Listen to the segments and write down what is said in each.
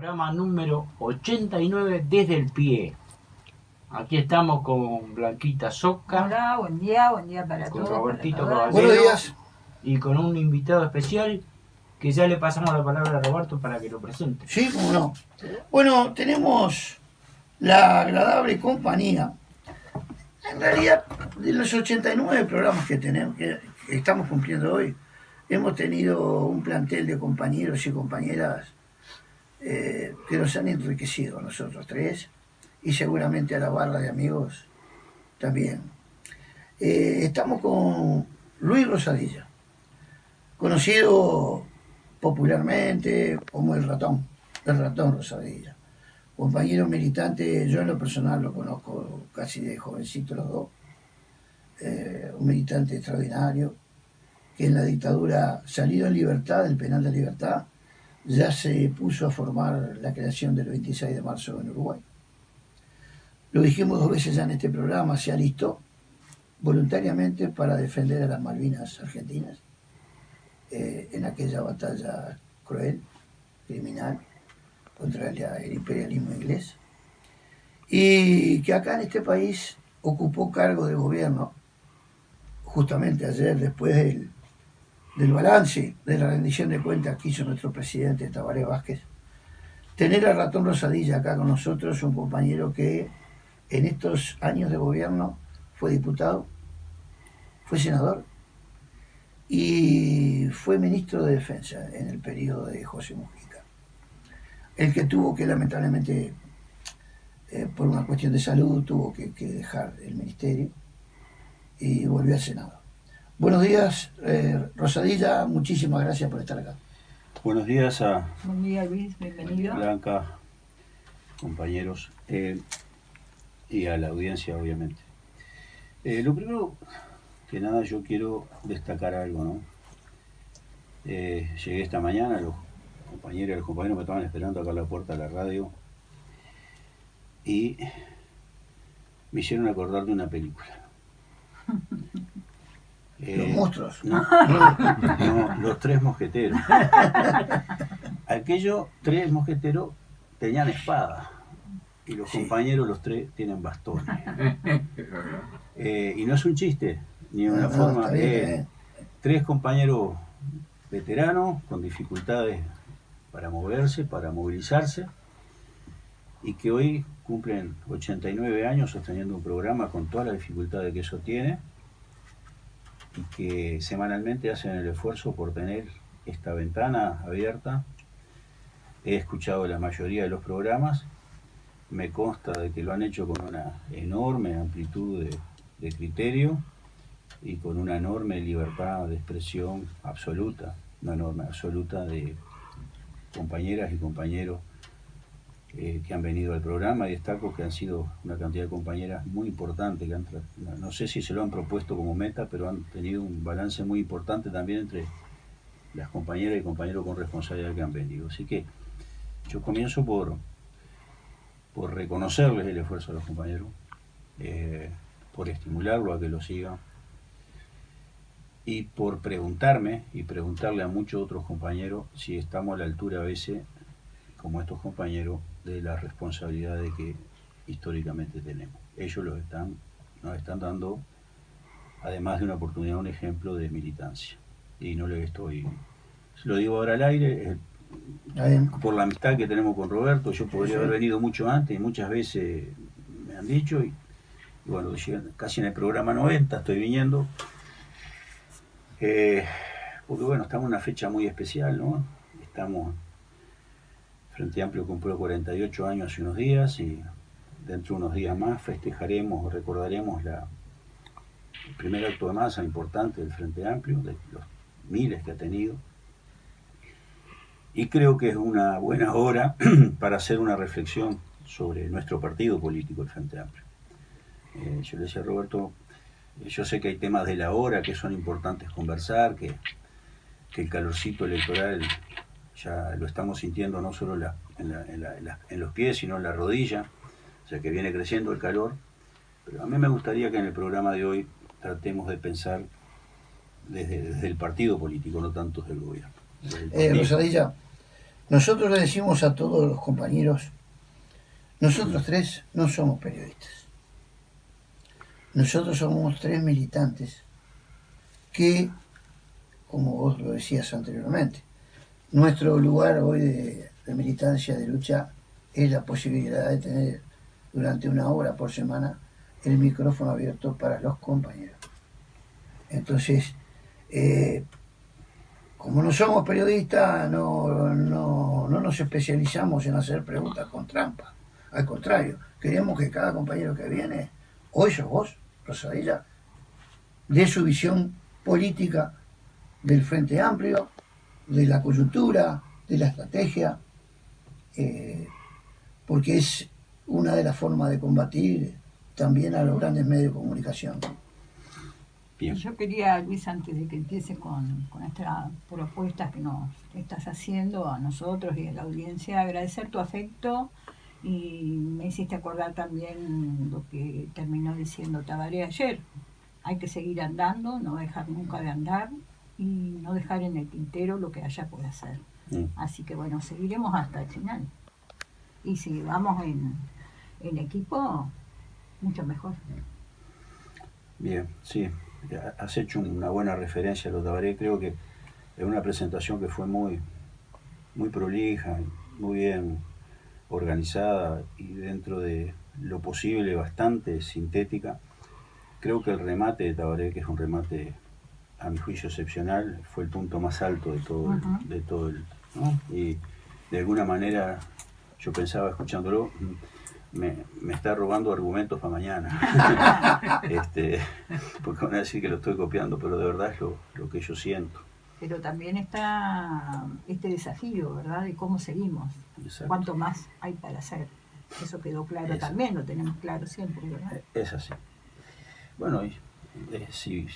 Programa número 89 desde el pie. Aquí estamos con Blanquita Soca. Hola, buen día para con todos. Robertito para todas. Caballero. Buenos días. Y con un invitado especial que ya le pasamos la palabra a Roberto para que lo presente. Sí, cómo no. Bueno, tenemos la agradable compañía. En realidad, de los 89 programas que tenemos, que estamos cumpliendo hoy, hemos tenido un plantel de compañeros y compañeras que nos han enriquecido a nosotros tres y seguramente a la barra de amigos también. Estamos con Luis Rosadilla, conocido popularmente como el ratón Rosadilla. Compañero militante, yo en lo personal lo conozco casi de jovencito los dos. Un militante extraordinario que en la dictadura, salido en libertad del penal de Libertad, ya se puso a formar la creación del 26 de marzo en Uruguay. Lo dijimos 2 veces ya en este programa, se alistó voluntariamente para defender a las Malvinas argentinas en aquella batalla cruel, criminal, contra el imperialismo inglés, y que acá en este país ocupó cargo de gobierno justamente ayer, después del balance de la rendición de cuentas que hizo nuestro presidente Tabaré Vázquez. Tener al ratón Rosadilla acá con nosotros, un compañero que en estos años de gobierno fue diputado, fue senador y fue ministro de Defensa en el periodo de José Mujica. El que tuvo que lamentablemente, por una cuestión de salud, tuvo que dejar el ministerio y volvió al Senado. Buenos días, Rosadilla, muchísimas gracias por estar acá. Buenos días a Buen día, Luis, bienvenido. Blanca, compañeros, y a la audiencia, obviamente. Lo primero que nada, yo quiero destacar algo, ¿no? Llegué esta mañana, los compañeros y los compañeros me estaban esperando acá a la puerta de la radio y me hicieron acordar de una película. Los monstruos. No, los 3 mosqueteros. Aquellos 3 mosqueteros tenían espada y los compañeros, los 3, tienen bastones. Y no es un chiste, ni una forma. 3 compañeros veteranos con dificultades para moverse, para movilizarse, y que hoy cumplen 89 años sosteniendo un programa con todas las dificultades que eso tiene, y que semanalmente hacen el esfuerzo por tener esta ventana abierta. He escuchado la mayoría de los programas, me consta de que lo han hecho con una enorme amplitud de criterio y con una enorme libertad de expresión absoluta, no enorme, absoluta, de compañeras y compañeros que han venido al programa, y destaco que han sido una cantidad de compañeras muy importante, que no sé si se lo han propuesto como meta, pero han tenido un balance muy importante también entre las compañeras y compañeros con responsabilidad que han venido. Así que yo comienzo por reconocerles el esfuerzo a los compañeros, por estimularlo a que lo sigan, y por preguntarme y preguntarle a muchos otros compañeros si estamos a la altura a veces, como estos compañeros, de la responsabilidad de que históricamente tenemos. Ellos nos están dando, además de una oportunidad, un ejemplo de militancia. Y no le estoy, se lo digo ahora al aire, por la amistad que tenemos con Roberto. Yo podría haber venido mucho antes, y muchas veces me han dicho, y bueno, casi en el programa 90 estoy viniendo, porque bueno, estamos en una fecha muy especial, ¿no? Estamos, Frente Amplio cumplió 48 años hace unos días, y dentro de unos días más festejaremos, recordaremos el primer acto de masa importante del Frente Amplio, de los miles que ha tenido. Y creo que es una buena hora para hacer una reflexión sobre nuestro partido político, el Frente Amplio. Yo le decía a Roberto, yo sé que hay temas de la hora que son importantes conversar, que el calorcito electoral ya lo estamos sintiendo no solo en los pies, sino en la rodilla, o sea que viene creciendo el calor. Pero a mí me gustaría que en el programa de hoy tratemos de pensar desde el partido político, no tanto del gobierno. Rosadilla, Nosotros le decimos a todos los compañeros, nosotros tres no somos periodistas. Nosotros somos tres militantes que, como vos lo decías anteriormente, nuestro lugar hoy de militancia, de lucha, es la posibilidad de tener durante 1 hora por semana el micrófono abierto para los compañeros. Entonces, como no somos periodistas, no nos especializamos en hacer preguntas con trampa. Al contrario, queremos que cada compañero que viene, hoy sos vos, Rosadilla, dé su visión política del Frente Amplio, de la coyuntura, de la estrategia, porque es una de las formas de combatir también a los grandes medios de comunicación. Bien. Yo quería, Luis, antes de que empieces con esta propuesta que nos estás haciendo a nosotros y a la audiencia, agradecer tu afecto, y me hiciste acordar también lo que terminó diciendo Tabaré ayer. Hay que seguir andando, no dejar nunca de andar y no dejar en el tintero lo que haya por hacer. Así que bueno, seguiremos hasta el final. Y si vamos en equipo, mucho mejor. Bien, sí. Has hecho una buena referencia a lo de Tabaré. Creo que es una presentación que fue muy prolija, muy bien organizada y dentro de lo posible bastante sintética. Creo que el remate de Tabaré, que es un remate a mi juicio excepcional, fue el punto más alto de todo el, ¿no? Y de alguna manera yo pensaba, escuchándolo, me está robando argumentos para mañana. Porque van a decir que lo estoy copiando, pero de verdad es lo que yo siento. Pero también está este desafío, ¿verdad? De cómo seguimos. Exacto. Cuánto más hay para hacer. Eso quedó claro también, lo tenemos claro siempre, ¿verdad? Es así. Bueno, si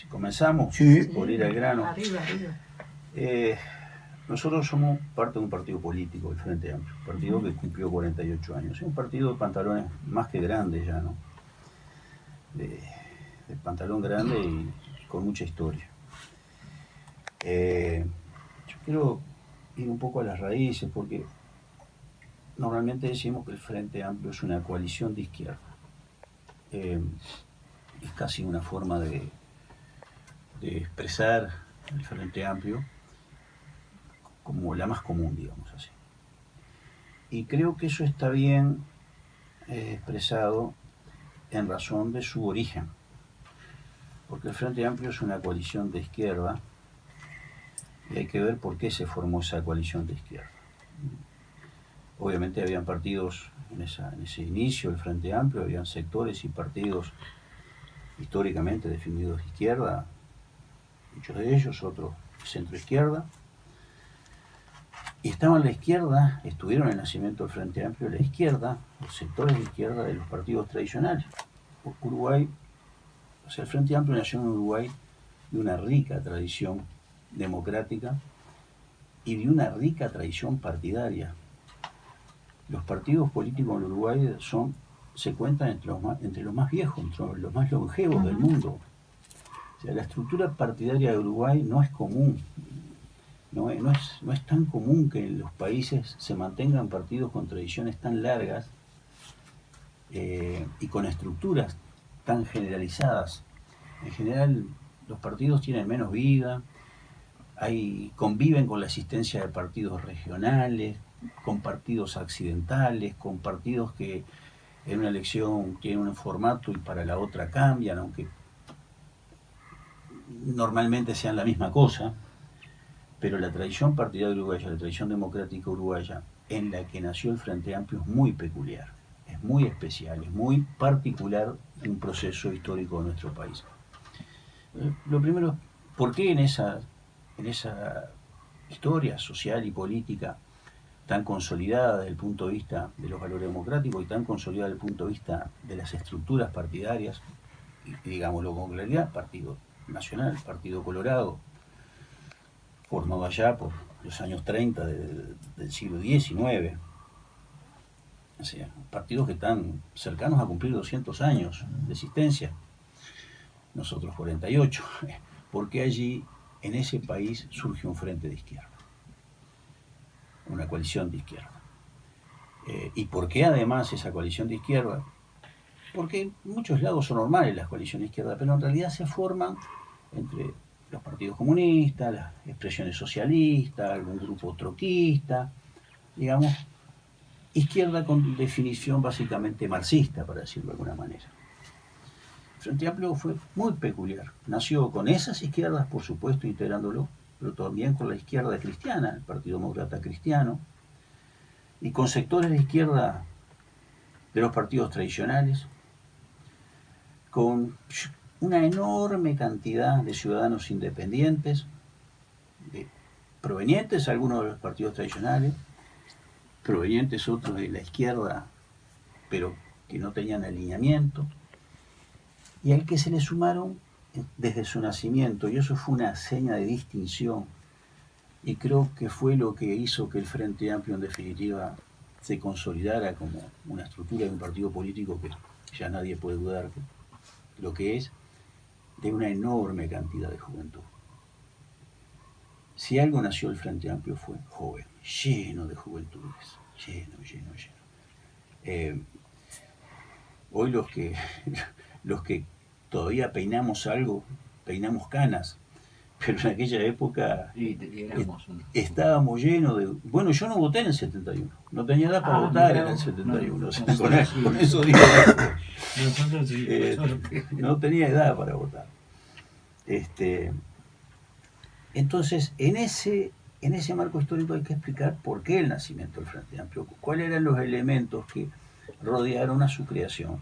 comenzamos por ir al grano. Arriba. Nosotros somos parte de un partido político, el Frente Amplio, un partido que cumplió 48 años. Es un partido de pantalones más que grandes ya, ¿no? De pantalón grande y con mucha historia. Yo quiero ir un poco a las raíces, porque normalmente decimos que el Frente Amplio es una coalición de izquierda. Es casi una forma de expresar el Frente Amplio como la más común, digamos así. Y creo que eso está bien expresado en razón de su origen, porque el Frente Amplio es una coalición de izquierda y hay que ver por qué se formó esa coalición de izquierda. Obviamente habían partidos en ese inicio del Frente Amplio, habían sectores y partidos históricamente definidos de izquierda, muchos de ellos, otros centro izquierda. Y estaban la izquierda, estuvieron en el nacimiento del Frente Amplio, la izquierda, los sectores de izquierda de los partidos tradicionales. Uruguay, o sea, el Frente Amplio nació en Uruguay de una rica tradición democrática y de una rica tradición partidaria. Los partidos políticos en Uruguay se cuentan entre los más viejos, entre los más longevos del mundo. O sea, la estructura partidaria de Uruguay no es común. No es tan común que en los países se mantengan partidos con tradiciones tan largas y con estructuras tan generalizadas. En general, los partidos tienen menos vida, conviven con la existencia de partidos regionales, con partidos accidentales, con partidos que en una elección tienen un formato y para la otra cambian, aunque normalmente sean la misma cosa. Pero la tradición partidaria uruguaya, la tradición democrática uruguaya, en la que nació el Frente Amplio, es muy peculiar, es muy especial, es muy particular en un proceso histórico de nuestro país. Lo primero, ¿por qué en esa historia social y política tan consolidada desde el punto de vista de los valores democráticos y tan consolidada desde el punto de vista de las estructuras partidarias, y digámoslo con claridad, Partido Nacional, Partido Colorado, formado allá por los años 30 del siglo XIX, o sea, partidos que están cercanos a cumplir 200 años de existencia, nosotros 48, porque allí, en ese país, surge un frente de izquierda. una coalición de izquierda. ¿Y por qué además esa coalición de izquierda? Porque en muchos lados son normales las coaliciones de izquierda, pero en realidad se forman entre los partidos comunistas, las expresiones socialistas, algún grupo troquista, digamos, izquierda con definición básicamente marxista, para decirlo de alguna manera. El Frente Amplio fue muy peculiar. Nació con esas izquierdas, por supuesto, integrándolo, pero también con la izquierda cristiana, el Partido Demócrata Cristiano, y con sectores de izquierda de los partidos tradicionales, con una enorme cantidad de ciudadanos independientes, provenientes algunos de los partidos tradicionales, provenientes otros de la izquierda, pero que no tenían alineamiento, y al que se le sumaron desde su nacimiento, y eso fue una seña de distinción, y creo que fue lo que hizo que el Frente Amplio en definitiva se consolidara como una estructura de un partido político que ya nadie puede dudar lo que es, de una enorme cantidad de juventud. Si algo nació el Frente Amplio fue joven, lleno de juventudes, lleno. Hoy los que todavía peinamos algo, peinamos canas, pero en aquella época estábamos llenos de... Bueno, yo no voté en el 71, no tenía edad para votar en el 71, con eso digo. No tenía edad para votar. Entonces, en ese marco histórico hay que explicar por qué el nacimiento del Frente Amplio, cuáles eran los elementos que rodearon a su creación.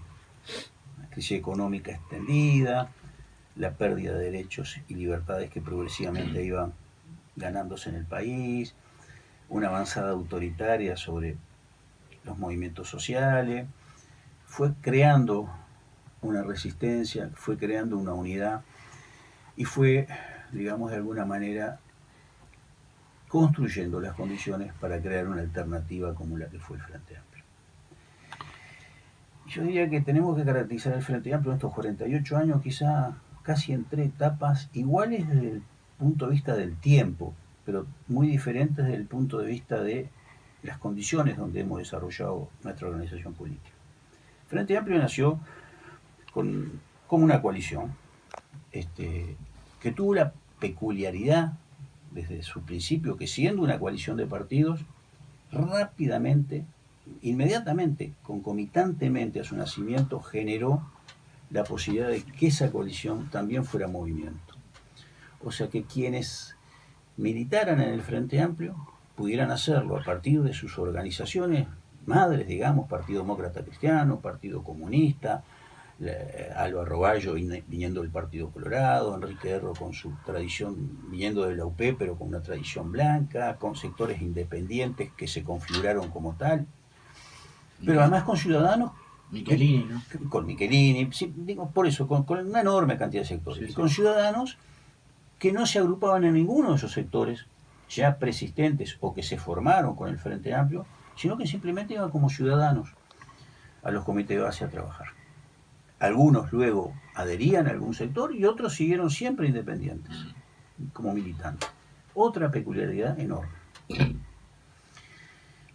La crisis económica extendida, la pérdida de derechos y libertades que progresivamente iban ganándose en el país, una avanzada autoritaria sobre los movimientos sociales, fue creando una resistencia, fue creando una unidad y fue, digamos, de alguna manera construyendo las condiciones para crear una alternativa como la que fue el Frente Amplio. Yo diría que tenemos que caracterizar el Frente Amplio en estos 48 años quizá casi en 3 etapas iguales desde el punto de vista del tiempo, pero muy diferentes desde el punto de vista de las condiciones donde hemos desarrollado nuestra organización política. El Frente Amplio nació como una coalición que tuvo la peculiaridad desde su principio que, siendo una coalición de partidos, rápidamente, inmediatamente, concomitantemente a su nacimiento, generó la posibilidad de que esa coalición también fuera movimiento. O sea que quienes militaran en el Frente Amplio pudieran hacerlo a partir de sus organizaciones madres, digamos, Partido Demócrata Cristiano, Partido Comunista, Álvaro Bayo viniendo del Partido Colorado, Enrique Erro con su tradición viniendo de la UP, pero con una tradición blanca, con sectores independientes que se configuraron como tal, pero además con ciudadanos, Michelini, ¿no? Con Michelini, sí, digo, por eso, con una enorme cantidad de sectores, Sí, sí. con ciudadanos que no se agrupaban en ninguno de esos sectores ya preexistentes o que se formaron con el Frente Amplio, sino que simplemente iban como ciudadanos a los comités de base a trabajar. Algunos luego adherían a algún sector y otros siguieron siempre independientes, como militantes. Otra peculiaridad enorme.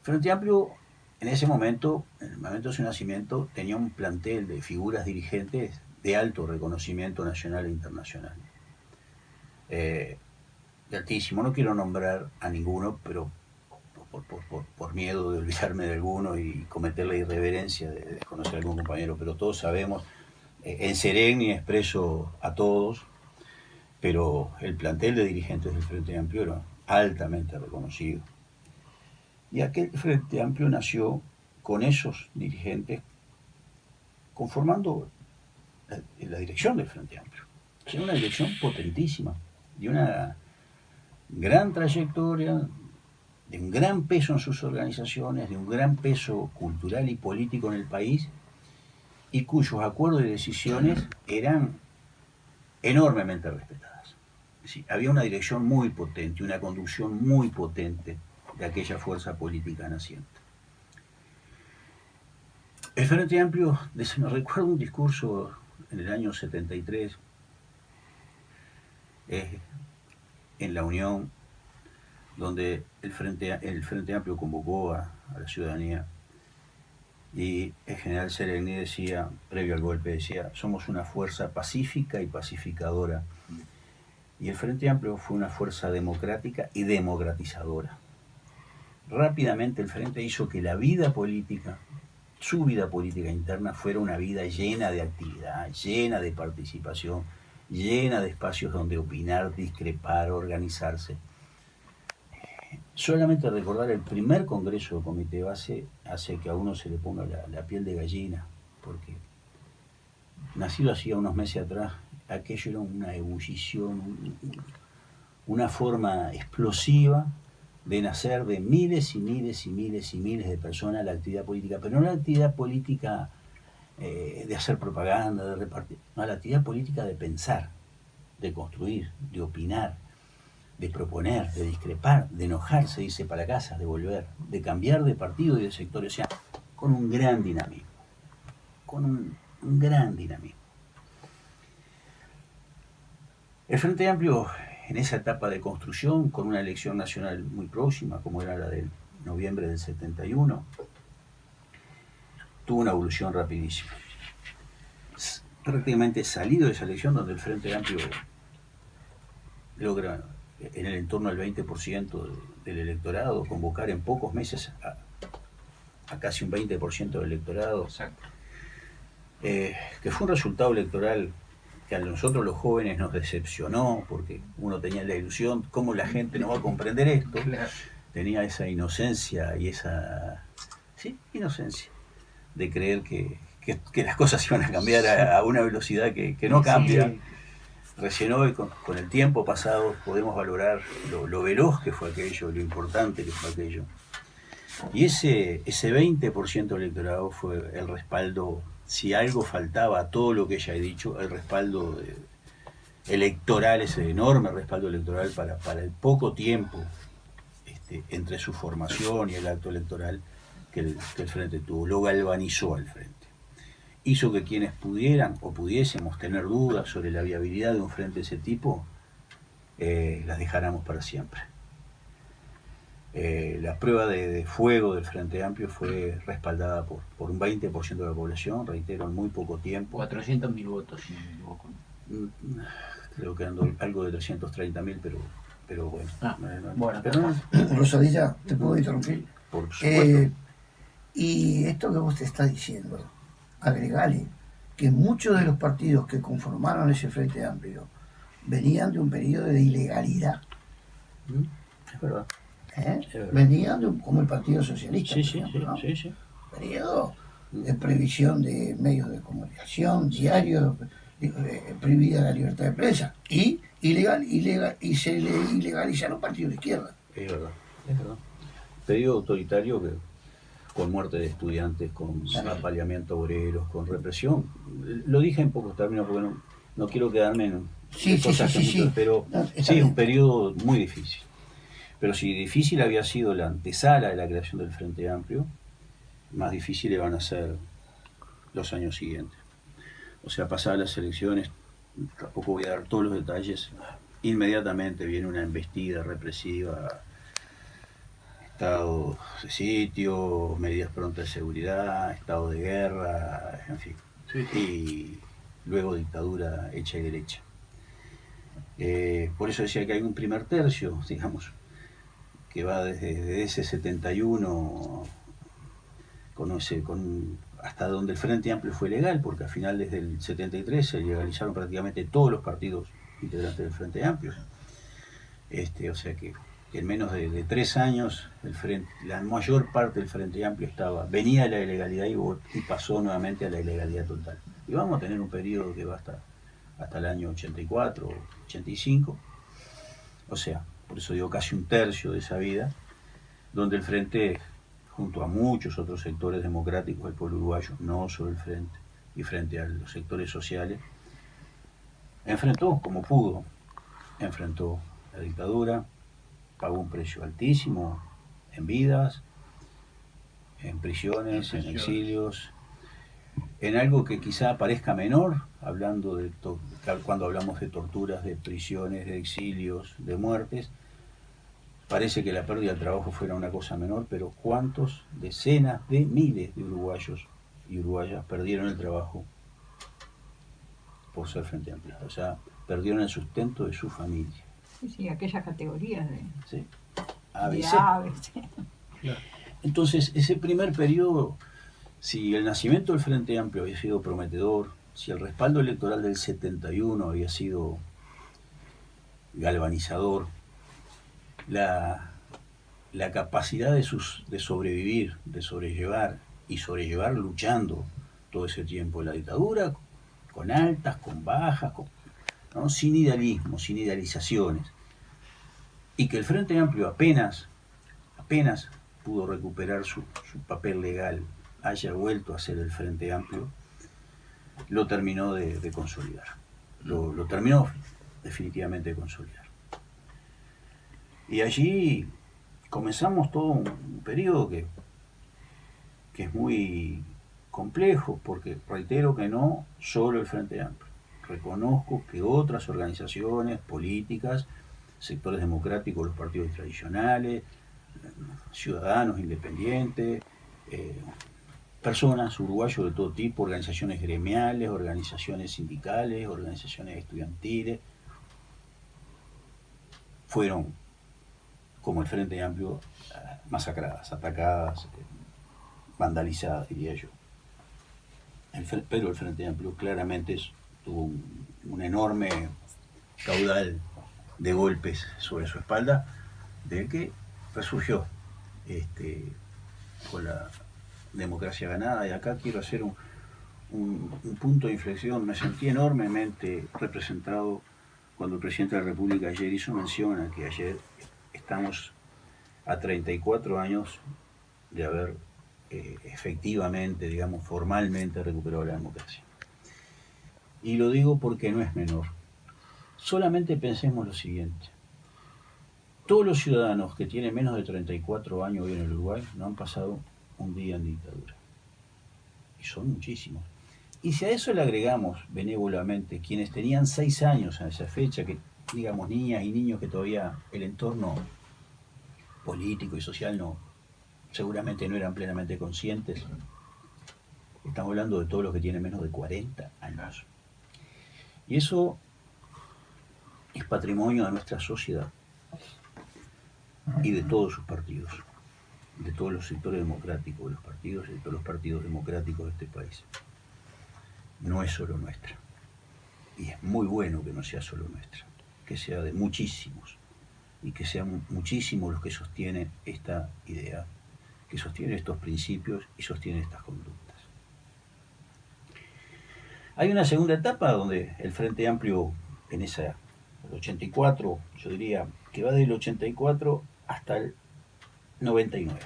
Frente Amplio, en ese momento, en el momento de su nacimiento, tenía un plantel de figuras dirigentes de alto reconocimiento nacional e internacional. De altísimo, no quiero nombrar a ninguno, pero por miedo de olvidarme de alguno y cometer la irreverencia de desconocer a algún compañero, pero todos sabemos, en Sereni expreso a todos, pero el plantel de dirigentes del Frente Amplio era altamente reconocido. Y aquel Frente Amplio nació con esos dirigentes conformando la dirección del Frente Amplio. Era una dirección potentísima, de una gran trayectoria, de un gran peso en sus organizaciones, de un gran peso cultural y político en el país, y cuyos acuerdos y decisiones eran enormemente respetadas. Es decir, había una dirección muy potente, una conducción muy potente de aquella fuerza política naciente. El Frente Amplio, me recuerdo un discurso en el año 73, en la Unión, donde el Frente Amplio convocó a la ciudadanía y el general Sereni decía, previo al golpe, decía, somos una fuerza pacífica y pacificadora. Y el Frente Amplio fue una fuerza democrática y democratizadora. Rápidamente el Frente hizo que la vida política, su vida política interna, fuera una vida llena de actividad, llena de participación, llena de espacios donde opinar, discrepar, organizarse. Solamente recordar el primer congreso de Comité Base hace que a uno se le ponga la piel de gallina, porque nacido hacía unos meses atrás, aquello era una ebullición, una forma explosiva de nacer de miles y miles y miles y miles de personas la actividad política, pero no la actividad política de hacer propaganda, de repartir, no, la actividad política de pensar, de construir, de opinar, de proponer, de discrepar, de enojarse, irse para casa, de volver, de cambiar de partido y de sector, o sea, con un gran dinamismo, con un gran dinamismo. El Frente Amplio, en esa etapa de construcción, con una elección nacional muy próxima, como era la de noviembre del 71, tuvo una evolución rapidísima. Prácticamente salido de esa elección, donde el Frente Amplio logra en el entorno del 20% del electorado, convocar en pocos meses a casi un 20% del electorado. Exacto. Que fue un resultado electoral que a nosotros los jóvenes nos decepcionó, porque uno tenía la ilusión, ¿cómo la gente no va a comprender esto? Claro. Tenía esa inocencia y esa inocencia de creer que las cosas iban a cambiar a una velocidad que no cambia. Sí. Recién hoy, con el tiempo pasado, podemos valorar lo veloz que fue aquello, lo importante que fue aquello. Y ese 20% del electorado fue el respaldo, si algo faltaba a todo lo que ella ha dicho, el respaldo electoral, ese enorme respaldo electoral para el poco tiempo entre su formación y el acto electoral que el Frente tuvo. Lo galvanizó al Frente. Hizo que quienes pudieran o pudiésemos tener dudas sobre la viabilidad de un frente de ese tipo, las dejáramos para siempre. La prueba de fuego del Frente Amplio fue respaldada por un 20% de la población, reitero, en muy poco tiempo. 400.000 votos, si no me equivoco. Creo que algo de 330.000, pero bueno. Bueno, pero Rosadilla, ¿te puedo interrumpir? por supuesto. Y esto que vos te estás diciendo, agregale que muchos de los partidos que conformaron ese Frente Amplio venían de un periodo de ilegalidad. Es verdad. Es verdad. Venían como el Partido Socialista, Sí, por sí, ejemplo, ¿no? sí. Periodo de previsión de medios de comunicación, diarios, prohibida la libertad de prensa y y se le ilegalizaron partidos de izquierda. Es verdad. Periodo autoritario con muerte de estudiantes, con apaleamiento obreros, con represión. Lo dije en pocos términos porque no quiero quedarme en cosas pero sí, un periodo muy difícil. Pero si difícil había sido la antesala de la creación del Frente Amplio, más difíciles van a ser los años siguientes. O sea, pasadas las elecciones, tampoco voy a dar todos los detalles, inmediatamente viene una embestida represiva, estado de sitio, medidas prontas de seguridad, estado de guerra, en fin. Y luego dictadura hecha y derecha. Por eso decía que hay un primer tercio, digamos, que va desde ese 71 hasta donde el Frente Amplio fue legal, porque al final desde el 73 se legalizaron prácticamente todos los partidos integrantes del Frente Amplio. O sea que en menos de 3 años la mayor parte del Frente Amplio venía de la ilegalidad y pasó nuevamente a la ilegalidad total. Y vamos a tener un periodo que va hasta el año 84, 85, o sea, por eso digo casi un tercio de esa vida, donde el Frente, junto a muchos otros sectores democráticos del pueblo uruguayo, no solo el Frente, y frente a los sectores sociales, enfrentó como pudo, enfrentó la dictadura, pagó un precio altísimo en vidas, en prisiones, en exilios, en algo que quizá parezca menor, cuando hablamos de torturas, de prisiones, de exilios, de muertes, parece que la pérdida del trabajo fuera una cosa menor, pero cuántos, decenas de miles de uruguayos y uruguayas perdieron el trabajo por ser Frente Amplio. O sea, perdieron el sustento de su familia. Sí, aquellas categorías de, ¿Sí? de ABC. aves. Claro. Entonces, ese primer periodo, si el nacimiento del Frente Amplio había sido prometedor, si el respaldo electoral del 71 había sido galvanizador, la capacidad de sobrevivir, de sobrellevar luchando todo ese tiempo la dictadura, con altas, con bajas, ¿no? Sin idealismo, sin idealizaciones, y que el Frente Amplio apenas pudo recuperar su papel legal, haya vuelto a ser el Frente Amplio, lo terminó de consolidar, lo terminó definitivamente de consolidar. Y allí comenzamos todo un periodo que es muy complejo, porque reitero que no solo el Frente Amplio. Reconozco que otras organizaciones políticas, sectores democráticos, los partidos tradicionales, ciudadanos independientes, personas, uruguayos de todo tipo, organizaciones gremiales, organizaciones sindicales, organizaciones estudiantiles, fueron, como el Frente Amplio, masacradas, atacadas, vandalizadas, diría yo. Pero el Frente Amplio claramente tuvo un enorme caudal de golpes sobre su espalda, del que resurgió con la democracia ganada. Y acá quiero hacer un punto de inflexión. Me sentí enormemente representado cuando el presidente de la República ayer hizo mención a que ayer estamos a 34 años de haber efectivamente, digamos, formalmente recuperado la democracia. Y lo digo porque no es menor. Solamente pensemos lo siguiente. Todos los ciudadanos que tienen menos de 34 años hoy en el Uruguay no han pasado un día en dictadura. Y son muchísimos. Y si a eso le agregamos benévolamente quienes tenían 6 años a esa fecha, que digamos niñas y niños que todavía el entorno político y social seguramente no eran plenamente conscientes, estamos hablando de todos los que tienen menos de 40 años. Y eso es patrimonio de nuestra sociedad y de todos sus partidos, de todos los sectores democráticos de los partidos y de todos los partidos democráticos de este país. No es solo nuestra. Y es muy bueno que no sea solo nuestra, que sea de muchísimos, y que sean muchísimos los que sostienen esta idea, que sostienen estos principios y sostienen estas conductas. Hay una segunda etapa donde el Frente Amplio, en el 84, yo diría que va del 84 hasta el 99.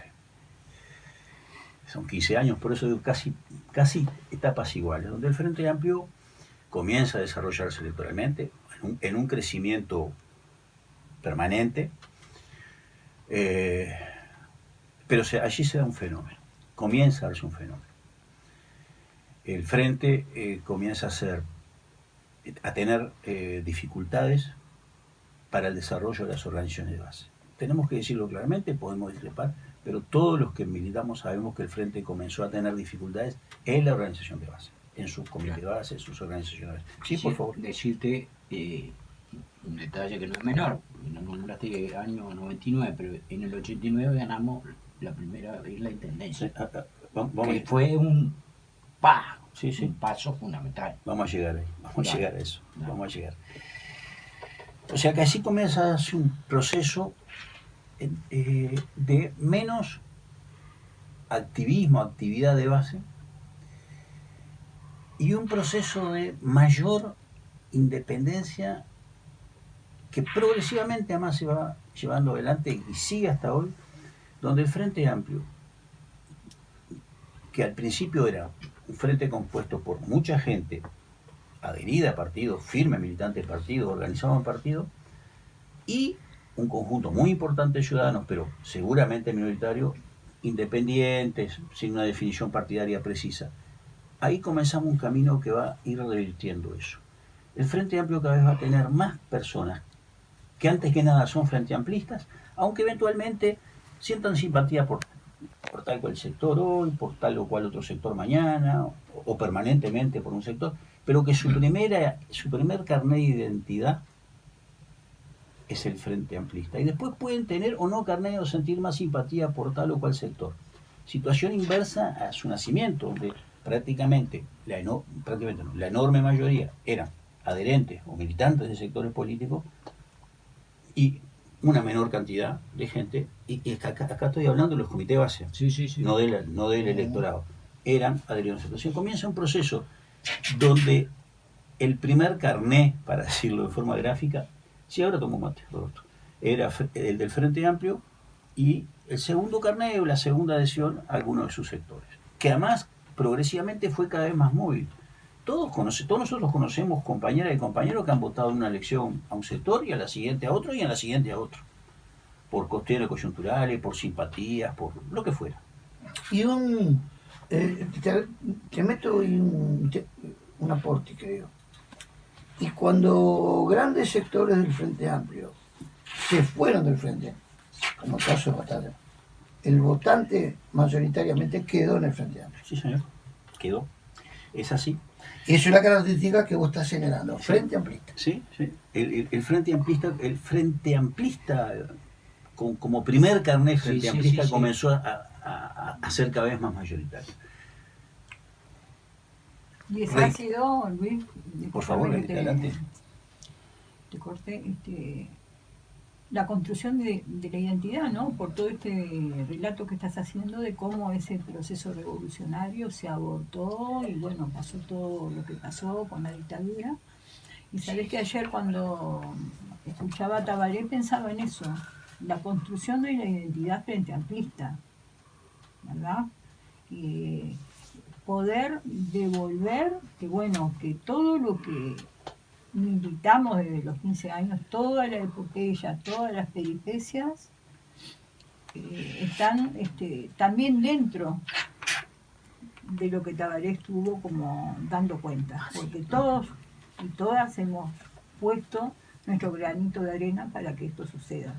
Son 15 años, por eso digo casi etapas iguales, donde el Frente Amplio comienza a desarrollarse electoralmente en un crecimiento permanente, pero allí se da un fenómeno, comienza a darse un fenómeno. El Frente comienza a tener dificultades para el desarrollo de las organizaciones de base. Tenemos que decirlo claramente, podemos discrepar, pero todos los que militamos sabemos que el Frente comenzó a tener dificultades en la organización de base, en sus comités de base, en sus organizaciones. Sí, por favor. Decirte un detalle que no es menor, no nombraste año 99, pero en el 89 ganamos la primera vez la intendencia. Que fue un paso fundamental. Vamos a llegar ahí, vamos a llegar a eso, vamos a llegar. O sea que así comienza a hacer un proceso de menos activismo, actividad de base, y un proceso de mayor independencia que progresivamente además se va llevando adelante y sigue hasta hoy, donde el Frente Amplio, que al principio era un frente compuesto por mucha gente adherida a partidos, firme militante de partidos, organizado en partidos, y un conjunto muy importante de ciudadanos, pero seguramente minoritario, independientes, sin una definición partidaria precisa. Ahí comenzamos un camino que va a ir revirtiendo eso. El Frente Amplio cada vez va a tener más personas que antes que nada son frente amplistas, aunque eventualmente sientan simpatía por tal cual sector hoy, por tal o cual otro sector mañana, o permanentemente por un sector, pero que su primer carnet de identidad es el frente amplista. Y después pueden tener o no carnet o sentir más simpatía por tal o cual sector. Situación inversa a su nacimiento, donde prácticamente la enorme mayoría eran adherentes o militantes de sectores políticos y una menor cantidad de gente, y acá estoy hablando de los comités base, sí, sí, sí. no del electorado, eran adheridos. Entonces comienza un proceso donde el primer carné, para decirlo de forma gráfica, sí, ahora tomo mate, Roberto, era el del Frente Amplio, y el segundo carné o la segunda adhesión a alguno de sus sectores, que además progresivamente fue cada vez más móvil. Todos nosotros conocemos compañeras y compañeros que han votado en una elección a un sector y a la siguiente a otro y a la siguiente a otro, por cuestiones coyunturales, por simpatías, por lo que fuera. Y te meto un aporte, creo. Y cuando grandes sectores del Frente Amplio se fueron del Frente, como el caso de Batalla, el votante mayoritariamente quedó en el Frente Amplio. Sí, señor, quedó. Es así. Eso es la característica que vos estás señalando, Frente Amplista. Sí, sí. El Frente Amplista como primer carnet Frente Amplista comenzó a ser cada vez más mayoritario. Y ese ha sido, Luis, por favor, adelante. Te corté, la construcción de la identidad, ¿no? Por todo este relato que estás haciendo de cómo ese proceso revolucionario se abortó y bueno, pasó todo lo que pasó con la dictadura. Y sabés que ayer cuando escuchaba a Tabaré pensaba en eso, la construcción de la identidad frente amplista, ¿verdad? Y poder devolver que bueno, que todo lo que militamos desde los 15 años, toda la epopeya, todas las peripecias, están también dentro de lo que Tabaré estuvo como dando cuenta, porque todos y todas hemos puesto nuestro granito de arena para que esto suceda.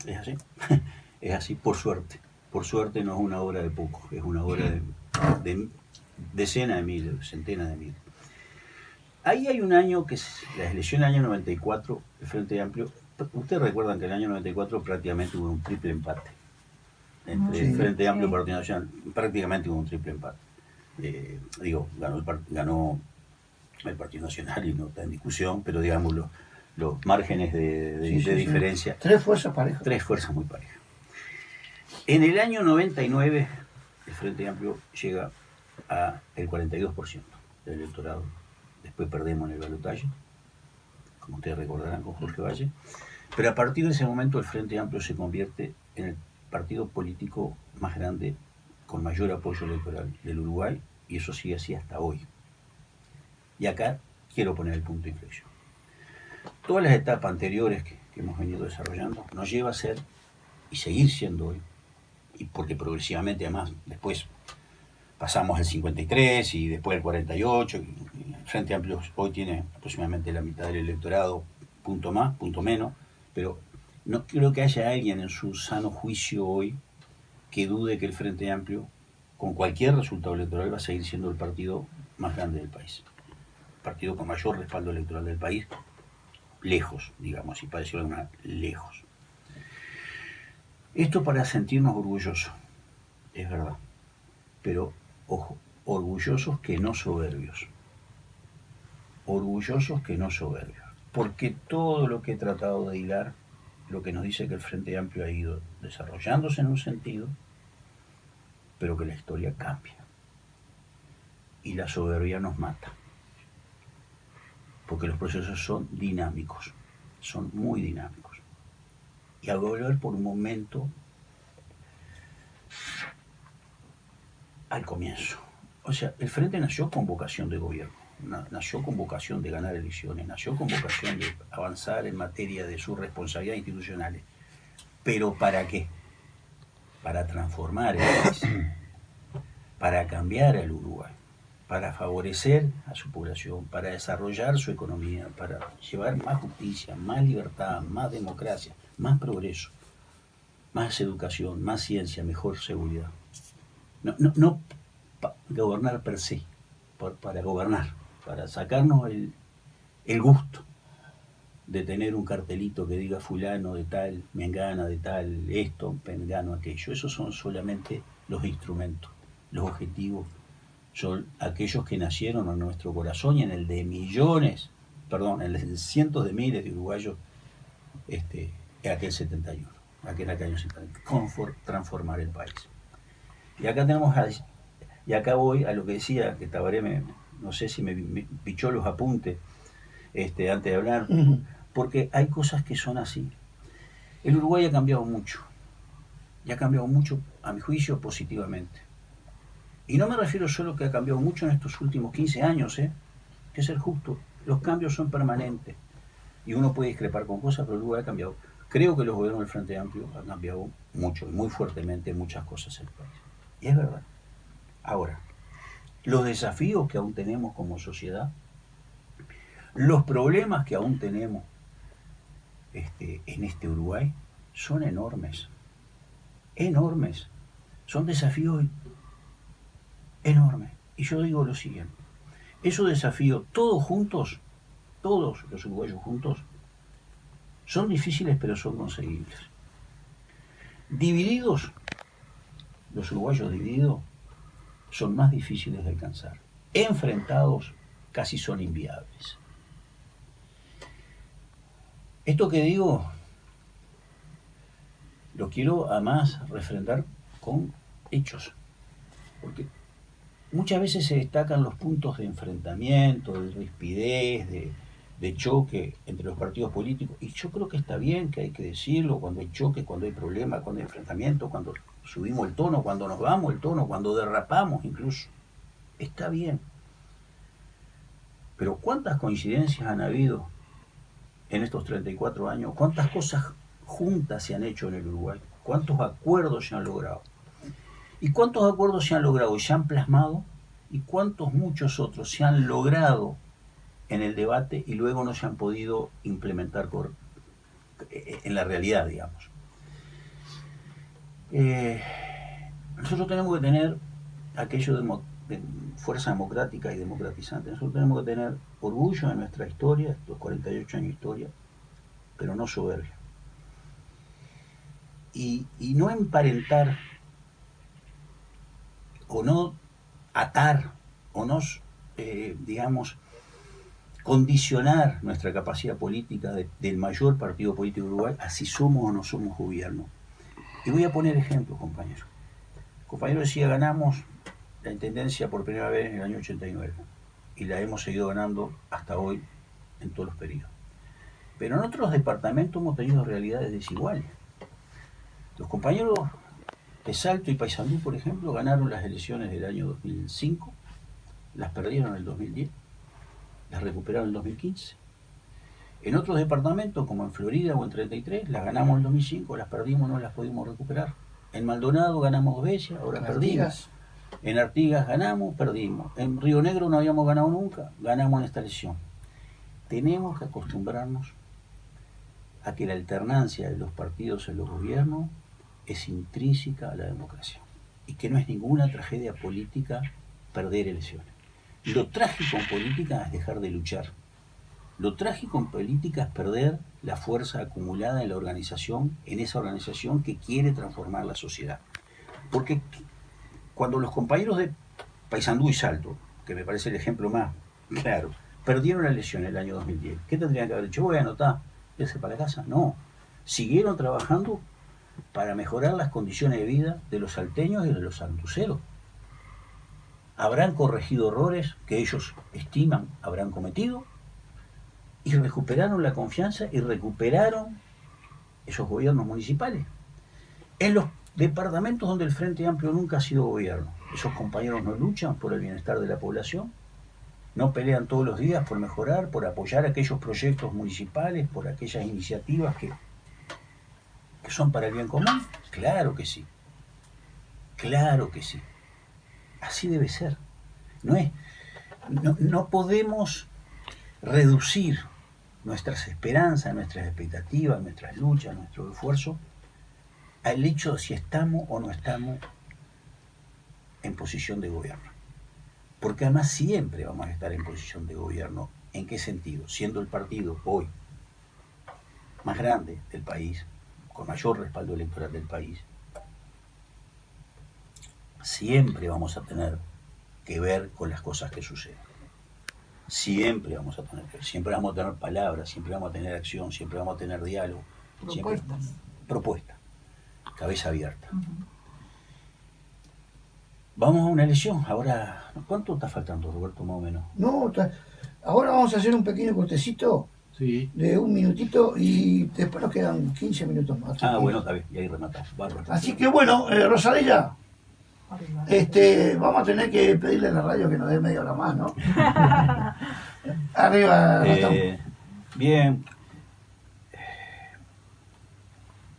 Es así, es así, por suerte. Por suerte no es una obra de poco, es una obra de decenas de miles, centenas de miles. Ahí hay un año que es la elección del año 94, el Frente Amplio. Ustedes recuerdan que en el año 94 prácticamente hubo un triple empate entre el Frente Amplio y el Partido Nacional. Prácticamente hubo un triple empate. Ganó el Partido Nacional y no está en discusión, pero digamos los márgenes de diferencia. Sí. Tres fuerzas parejas. Tres fuerzas muy parejas. En el año 99, el Frente Amplio llega al 42% del electorado. Después perdemos en el balotaje, como ustedes recordarán, con Jorge Valle. Pero a partir de ese momento el Frente Amplio se convierte en el partido político más grande, con mayor apoyo electoral del Uruguay, y eso sigue así hasta hoy. Y acá quiero poner el punto de inflexión. Todas las etapas anteriores que hemos venido desarrollando nos lleva a ser, y seguir siendo hoy, y porque progresivamente además después pasamos al 53 y después al 48, y el Frente Amplio hoy tiene aproximadamente la mitad del electorado, punto más, punto menos, pero no creo que haya alguien en su sano juicio hoy que dude que el Frente Amplio, con cualquier resultado electoral, va a seguir siendo el partido más grande del país, el partido con mayor respaldo electoral del país, lejos, digamos, y para decirlo de alguna manera, lejos. Esto para sentirnos orgullosos, es verdad, pero ojo, orgullosos que no soberbios. Orgullosos que no soberbios. Porque todo lo que he tratado de hilar, lo que nos dice que el Frente Amplio ha ido desarrollándose en un sentido, pero que la historia cambia. Y la soberbia nos mata. Porque los procesos son dinámicos, son muy dinámicos. Y a volver por un momento al comienzo. O sea, el Frente nació con vocación de gobierno, nació con vocación de ganar elecciones, nació con vocación de avanzar en materia de sus responsabilidades institucionales. ¿Pero para qué? Para transformar el país, para cambiar al Uruguay. para favorecer a su población, para desarrollar su economía, para llevar más justicia, más libertad, más democracia, más progreso, más educación, más ciencia, mejor seguridad. No gobernar per se, para gobernar, para sacarnos el gusto de tener un cartelito que diga fulano de tal, mengana de tal, esto, mengano aquello. Esos son solamente los instrumentos, los objetivos son aquellos que nacieron en nuestro corazón y en el de millones, perdón, en el de cientos de miles de uruguayos en aquel 71, aquel año 71, transformar el país. Y acá y acá voy a lo que decía, que Tabaré no sé si me pichó los apuntes antes de hablar, porque hay cosas que son así. El Uruguay ha cambiado mucho, y ha cambiado mucho, a mi juicio, positivamente. Y no me refiero solo que ha cambiado mucho en estos últimos 15 años, que ser justo, los cambios son permanentes, y uno puede discrepar con cosas, pero el Uruguay ha cambiado. Creo que los gobiernos del Frente Amplio han cambiado mucho, y muy fuertemente, muchas cosas en el país. Y es verdad. Ahora, los desafíos que aún tenemos como sociedad, los problemas que aún tenemos en este Uruguay, son enormes. Enormes. Son desafíos enormes. Y yo digo lo siguiente. Esos desafíos, todos juntos, todos los uruguayos juntos, son difíciles pero son conseguibles. Divididos, los uruguayos divididos, son más difíciles de alcanzar. Enfrentados, casi son inviables. Esto que digo, lo quiero además refrendar con hechos, porque muchas veces se destacan los puntos de enfrentamiento, de rispidez, de choque entre los partidos políticos, y yo creo que está bien, que hay que decirlo, cuando hay choque, cuando hay problema, cuando hay enfrentamiento, cuando subimos el tono, cuando nos bajamos el tono, cuando derrapamos incluso, está bien. Pero ¿cuántas coincidencias han habido en estos 34 años? ¿Cuántas cosas juntas se han hecho en el Uruguay? ¿Cuántos acuerdos se han logrado? ¿Y cuántos acuerdos se han logrado y se han plasmado? ¿Y cuántos muchos otros se han logrado en el debate y luego no se han podido implementar en la realidad, digamos? Nosotros tenemos que tener aquello de fuerza democrática y democratizante. Nosotros tenemos que tener orgullo de nuestra historia, estos 48 años de historia, pero no soberbia. Y no emparentar, o no atar, o no, digamos, condicionar nuestra capacidad política del mayor partido político de Uruguay a si somos o no somos gobierno. Y voy a poner ejemplos, compañero. El compañero decía, ganamos la intendencia por primera vez en el año 89 y la hemos seguido ganando hasta hoy en todos los periodos. Pero en otros departamentos hemos tenido realidades desiguales. Los compañeros de Salto y Paysandú, por ejemplo, ganaron las elecciones del año 2005, las perdieron en el 2010, las recuperaron en el 2015. En otros departamentos, como en Florida o en 33, las ganamos en el 2005, las perdimos, no las pudimos recuperar. En Maldonado ganamos 2 veces, ahora perdimos. En Artigas ganamos, perdimos. En Río Negro no habíamos ganado nunca, ganamos en esta elección. Tenemos que acostumbrarnos a que la alternancia de los partidos en los gobiernos es intrínseca a la democracia y que no es ninguna tragedia política perder elecciones. Lo trágico en política es dejar de luchar. Lo trágico en política es perder la fuerza acumulada en la organización, en esa organización que quiere transformar la sociedad. Porque cuando los compañeros de Paysandú y Salto, que me parece el ejemplo más claro, perdieron la elección en el año 2010, ¿qué tendrían que haber hecho? Voy a anotar, irse para casa. No, siguieron trabajando para mejorar las condiciones de vida de los salteños y de los santuceros. Habrán corregido errores que ellos estiman habrán cometido y recuperaron la confianza y recuperaron esos gobiernos municipales. En los departamentos donde el Frente Amplio nunca ha sido gobierno, esos compañeros no luchan por el bienestar de la población, no pelean todos los días por mejorar, por apoyar aquellos proyectos municipales, por aquellas iniciativas que son para el bien común. Claro que sí. Claro que sí. Así debe ser. No es no podemos reducir nuestras esperanzas, nuestras expectativas, nuestras luchas, nuestro esfuerzo al hecho de si estamos o no estamos en posición de gobierno. Porque además siempre vamos a estar en posición de gobierno. ¿En qué sentido? Siendo el partido hoy más grande del país, con mayor respaldo electoral del país, siempre vamos a tener que ver con las cosas que suceden. Siempre vamos a tener que ver, siempre vamos a tener palabras, siempre vamos a tener acción, siempre vamos a tener diálogo. Propuestas. Cabeza abierta. Vamos a una elección. Ahora, ¿cuánto está faltando, Roberto, más o menos? No, ahora vamos a hacer un pequeño cortecito de 1 minutito y después nos quedan 15 minutos más. Bueno, está bien, y ahí rematamos. Así que bueno, Rosalía, vamos a tener que pedirle a la radio que nos dé media hora más, ¿no? Arriba, bien.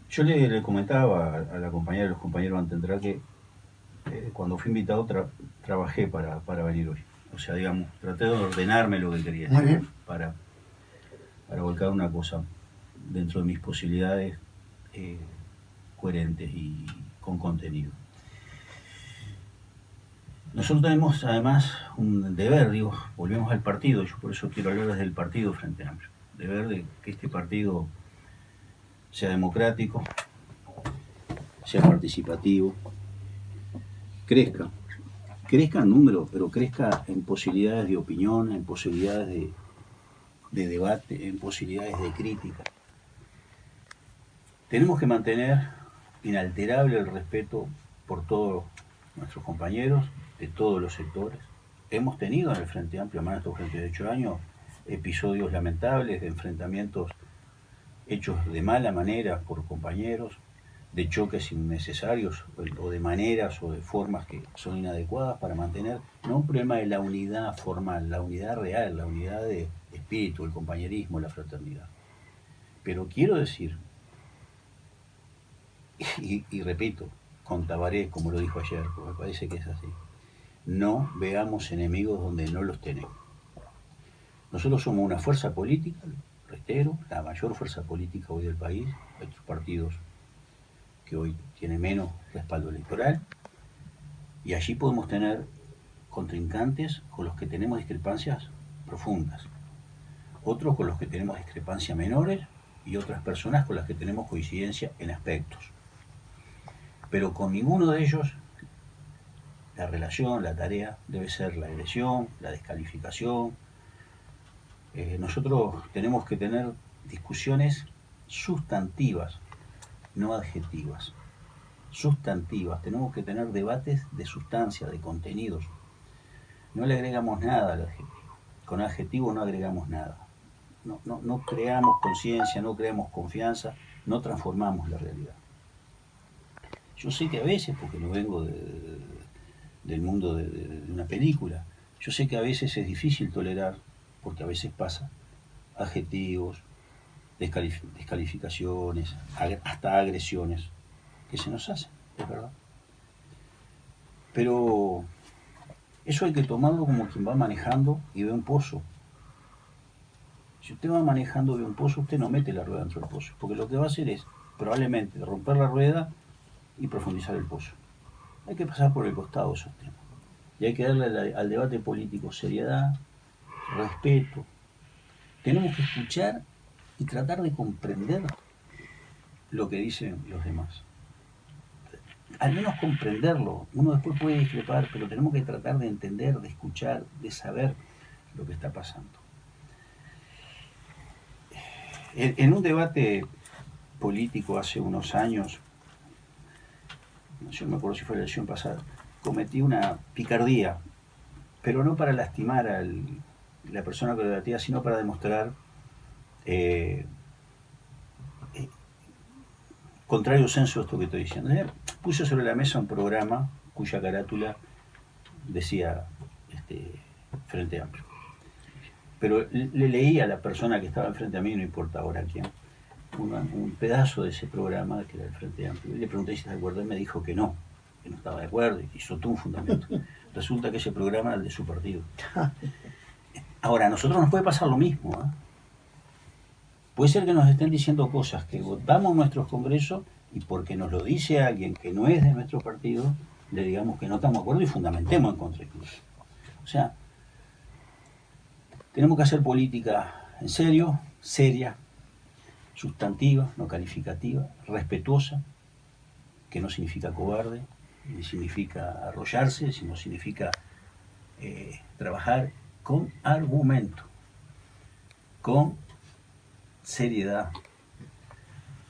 Yo le comentaba a la compañera, a los compañeros antes de entrar que cuando fui invitado trabajé para venir hoy. O sea, digamos, traté de ordenarme lo que quería. Muy bien. Para volcar una cosa dentro de mis posibilidades coherentes y con contenido. Nosotros tenemos además un deber, volvemos al partido, yo por eso quiero hablar desde el partido Frente Amplio. Deber de que este partido sea democrático, sea participativo, crezca en número, pero crezca en posibilidades de opinión, en posibilidades de debate, en posibilidades de crítica. Tenemos que mantener inalterable el respeto por todos nuestros compañeros de todos los sectores. Hemos tenido en el Frente Amplio, más de estos 38 años, episodios lamentables de enfrentamientos hechos de mala manera por compañeros, de choques innecesarios o de maneras o de formas que son inadecuadas para mantener no un problema de la unidad formal, la unidad real, la unidad de espíritu, el compañerismo, la fraternidad. Pero quiero decir, y repito, con Tabaré, como lo dijo ayer, porque me parece que es así, no veamos enemigos donde no los tenemos. Nosotros somos una fuerza política, reitero, la mayor fuerza política hoy del país. Hay otros partidos que hoy tienen menos respaldo electoral, y allí podemos tener contrincantes con los que tenemos discrepancias profundas, otros con los que tenemos discrepancias menores y otras personas con las que tenemos coincidencia en aspectos. Pero con ninguno de ellos la relación, la tarea debe ser la agresión, la descalificación. Nosotros tenemos que tener discusiones sustantivas, no adjetivas. Sustantivas, tenemos que tener debates de sustancia, de contenidos. No le agregamos nada al adjetivo. Con adjetivo no agregamos nada. No creamos conciencia, no creamos confianza, no transformamos la realidad. Yo sé que a veces, porque no vengo del mundo de una película, yo sé que a veces es difícil tolerar, porque a veces pasa, adjetivos, descalificaciones, hasta agresiones que se nos hacen, es verdad. Pero eso hay que tomarlo como quien va manejando y ve un pozo. Si usted va manejando y ve un pozo, usted no mete la rueda dentro del pozo, porque lo que va a hacer es probablemente romper la rueda y profundizar el pozo. Hay que pasar por el costado de esos temas. Y hay que darle al debate político seriedad, respeto. Tenemos que escuchar y tratar de comprender lo que dicen los demás. Al menos comprenderlo. Uno después puede discrepar, pero tenemos que tratar de entender, de escuchar, de saber lo que está pasando. En un debate político hace unos años, yo no me acuerdo si fue la elección pasada, cometí una picardía, pero no para lastimar a la persona que lo debatía, sino para demostrar contrario senso a esto que estoy diciendo. Puse sobre la mesa un programa cuya carátula decía Frente Amplio. Pero le leí a la persona que estaba enfrente a mí, no importa ahora quién, un pedazo de ese programa que era el Frente Amplio. Y le pregunté si se acuerda y me dijo que no. que no estaba de acuerdo y hizo todo un fundamento. Resulta que ese programa era el de su partido. Ahora, a nosotros nos puede pasar lo mismo. Puede ser que nos estén diciendo cosas que votamos en nuestros congresos y porque nos lo dice alguien que no es de nuestro partido, le digamos que no estamos de acuerdo y fundamentemos en contra incluso. O sea, tenemos que hacer política en serio, seria, sustantiva, no calificativa, respetuosa, que no significa cobarde, ni significa arrollarse, sino significa trabajar con argumento, con seriedad,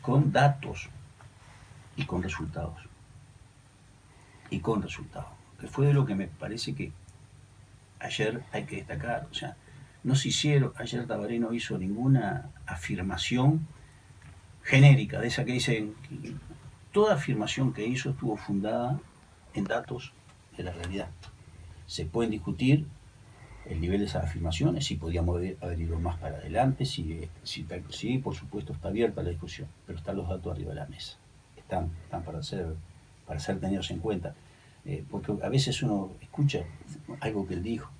con datos y con resultados. Y con resultados. Que fue de lo que me parece que ayer hay que destacar. O sea, no se hicieron, ayer Tabaré no hizo ninguna afirmación genérica, de esa que dicen, toda afirmación que hizo estuvo fundada en datos de la realidad. Se pueden discutir el nivel de esas afirmaciones, si podíamos haber ido más para adelante, sí, por supuesto está abierta la discusión, pero están los datos arriba de la mesa, están para ser tenidos en cuenta, porque a veces uno escucha algo que él dijo,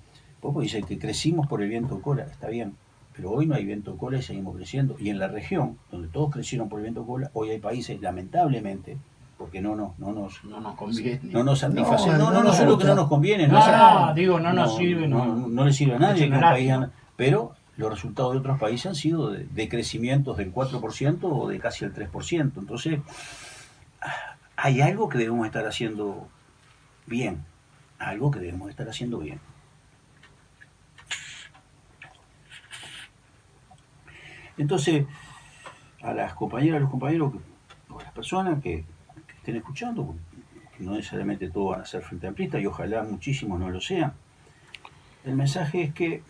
Popo dice que crecimos por el viento cola, está bien, pero hoy no hay viento cola y seguimos creciendo, y en la región, donde todos crecieron por el viento cola, hoy hay países, lamentablemente, porque no nos conviene. No nos satisface. No solo que no nos conviene. No nos sirve. No le sirve a nadie que un país pero los resultados de otros países han sido de crecimientos del 4% o de casi el 3%. Entonces, hay algo que debemos estar haciendo bien. Algo que debemos estar haciendo bien. Entonces, a las compañeras, a los compañeros, a las personas que estén escuchando, que no necesariamente todos van a ser frente amplistas y ojalá muchísimos no lo sean. El mensaje es que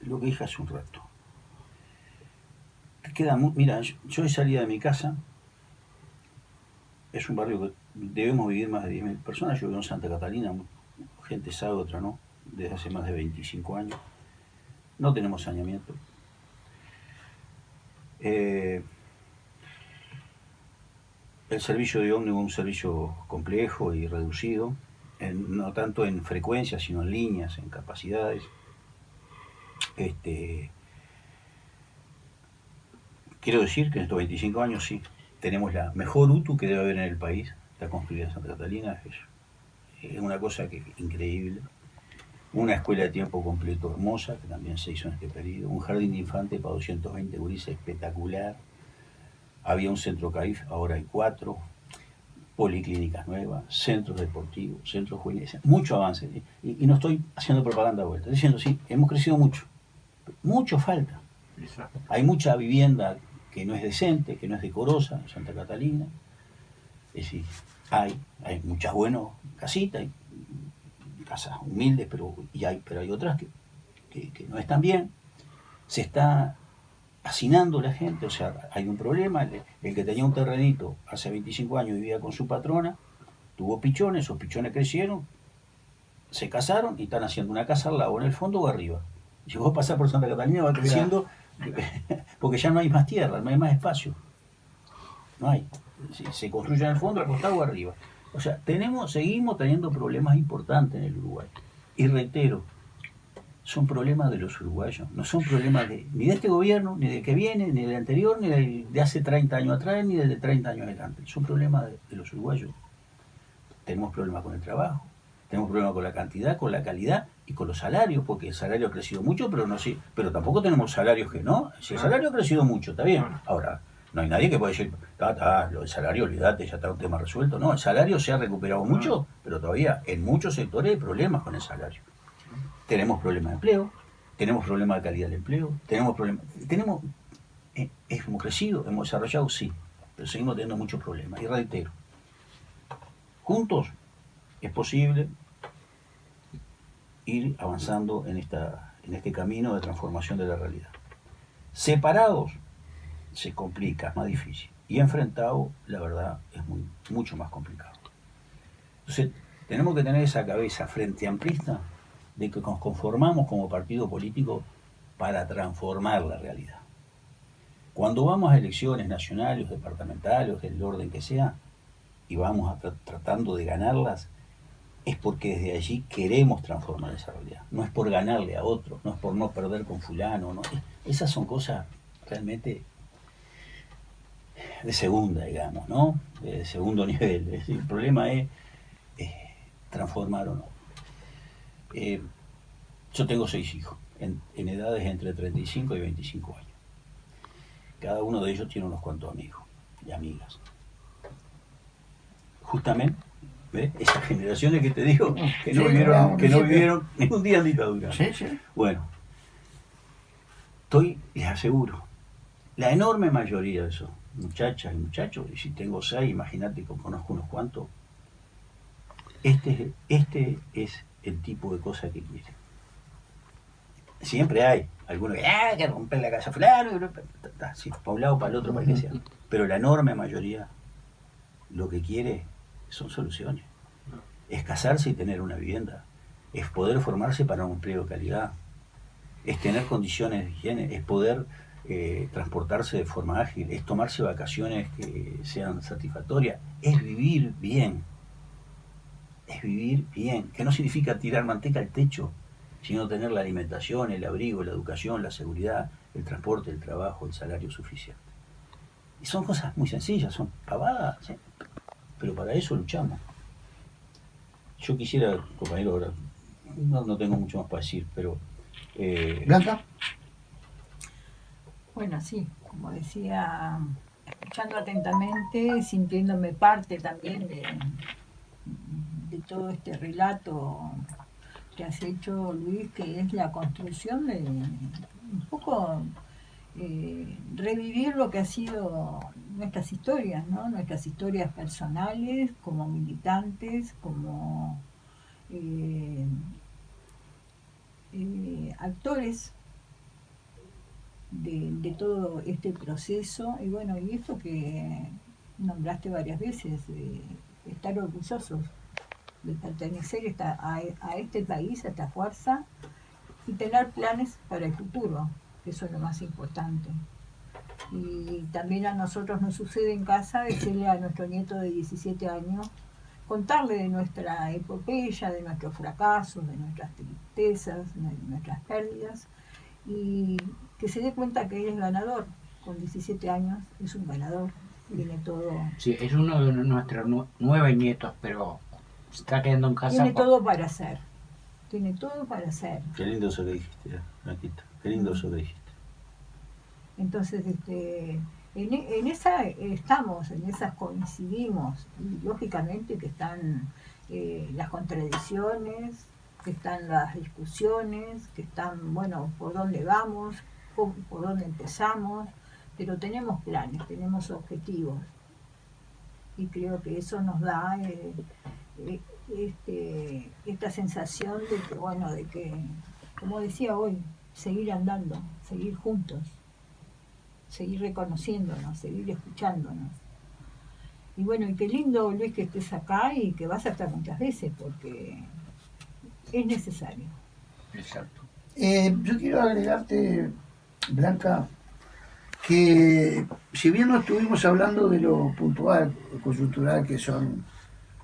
lo que dije hace un rato. Mira, yo hoy salía de mi casa, es un barrio que debemos vivir más de 10.000 personas, yo vivo en Santa Catalina, gente sabe, otra no, desde hace más de 25 años. No tenemos saneamiento. El servicio de ómnibus es un servicio complejo y reducido, no tanto en frecuencia, sino en líneas, en capacidades. Quiero decir que en estos 25 años sí, tenemos la mejor UTU que debe haber en el país, está construida en Santa Catalina, es una cosa que increíble. Una escuela de tiempo completo hermosa, que también se hizo en este periodo, un jardín de infantes para 220 gurises espectacular. Había un centro CAIF, ahora hay 4, policlínicas nuevas, centros deportivos, centros juveniles, mucho avance. Y no estoy haciendo propaganda de vuelta, estoy diciendo, sí, hemos crecido mucho falta. Exacto. Hay mucha vivienda que no es decente, que no es decorosa en Santa Catalina. Es decir, hay muchas buenas casitas, hay casas humildes, pero hay otras que no están bien. Se está hacinando la gente, o sea, hay un problema. El que tenía un terrenito hace 25 años vivía con su patrona, tuvo pichones, esos pichones crecieron, se casaron y están haciendo una casa al lado, en el fondo o arriba. Si vos pasás por Santa Catalina va creciendo, porque ya no hay más tierra, no hay más espacio. No hay. Se construye en el fondo, al costado o arriba. O sea, seguimos teniendo problemas importantes en el Uruguay. Y reitero, son problemas de los uruguayos, no son problemas ni de este gobierno, ni del que viene, ni del anterior, ni de hace 30 años atrás, ni del de 30 años adelante. Son problemas de los uruguayos. Tenemos problemas con el trabajo, tenemos problemas con la cantidad, con la calidad y con los salarios, porque el salario ha crecido mucho, pero tampoco tenemos salarios que no. Si el salario ha crecido mucho, está bien. Ahora, no hay nadie que pueda decir, lo del salario, olvídate, ya está un tema resuelto. No, el salario se ha recuperado mucho, pero todavía en muchos sectores hay problemas con el salario. Tenemos problemas de empleo, tenemos problemas de calidad del empleo, hemos crecido, hemos desarrollado, sí, pero seguimos teniendo muchos problemas. Y reitero, juntos es posible ir avanzando en este camino de transformación de la realidad. Separados se complica, es más difícil. Y enfrentado, la verdad, es mucho más complicado. Entonces, tenemos que tener esa cabeza frente amplista de que nos conformamos como partido político para transformar la realidad. Cuando vamos a elecciones nacionales, departamentales, del orden que sea, y vamos tratando de ganarlas, es porque desde allí queremos transformar esa realidad. No es por ganarle a otro, no es por no perder con fulano, no. Esas son cosas realmente de segunda, digamos, ¿no? De segundo nivel. Es decir, el problema es transformar o no. Yo tengo 6 hijos, en edades entre 35 y 25 años. Cada uno de ellos tiene unos cuantos amigos y amigas. Justamente, ¿ves? Esas generaciones que te digo, que no vivieron ningún día en dictadura. Sí, sí. Bueno, les aseguro, la enorme mayoría de esos muchachas y muchachos, y si tengo 6, imagínate que conozco unos cuantos, este es el tipo de cosa que quieren. Siempre hay algunos que romper la casa fulano, sí, para un lado, para el otro, para el que sea. Pero la enorme mayoría lo que quiere son soluciones. Es casarse y tener una vivienda. Es poder formarse para un empleo de calidad. Es tener condiciones de higiene. Es poder transportarse de forma ágil. Es tomarse vacaciones que sean satisfactorias. Es vivir bien. Es vivir bien. Que no significa tirar manteca al techo, sino tener la alimentación, el abrigo, la educación, la seguridad, el transporte, el trabajo, el salario suficiente. Y son cosas muy sencillas, son pavadas, ¿sí? Pero para eso luchamos. Yo quisiera, compañero, ahora no tengo mucho más para decir, pero... ¿Blanca? Bueno, sí, como decía, escuchando atentamente, sintiéndome parte también de todo este relato que has hecho, Luis, que es la construcción de un poco revivir lo que ha sido nuestras historias, ¿no? Nuestras historias personales, como militantes, como actores de todo este proceso. Y bueno, y esto que nombraste varias veces, estar orgullosos de pertenecer a este país, a esta fuerza, y tener planes para el futuro, que eso es lo más importante. Y también a nosotros nos sucede en casa decirle a nuestro nieto de 17 años, contarle de nuestra epopeya, de nuestros fracasos, de nuestras tristezas, de nuestras pérdidas, y que se dé cuenta que él es ganador. Con 17 años es un ganador, tiene todo. Sí, es uno de nuestros 9 nietos, pero se está quedando en casa. Tiene todo para hacer. Tiene todo para hacer. Qué lindo eso que dijiste, Blanquita. Qué lindo eso que dijiste. Entonces, en esa estamos, en esas coincidimos. Y lógicamente que están las contradicciones, que están las discusiones, que están, bueno, por dónde vamos, por dónde empezamos, pero tenemos planes, tenemos objetivos. Y creo que eso nos da esta sensación de que, bueno, de que, como decía hoy, seguir andando, seguir juntos, seguir reconociéndonos, seguir escuchándonos. Y bueno, y qué lindo, Luis, que estés acá y que vas a estar muchas veces, porque es necesario. Exacto. Yo quiero agregarte, Blanca, que si bien no estuvimos hablando de lo puntual, lo coyuntural, que son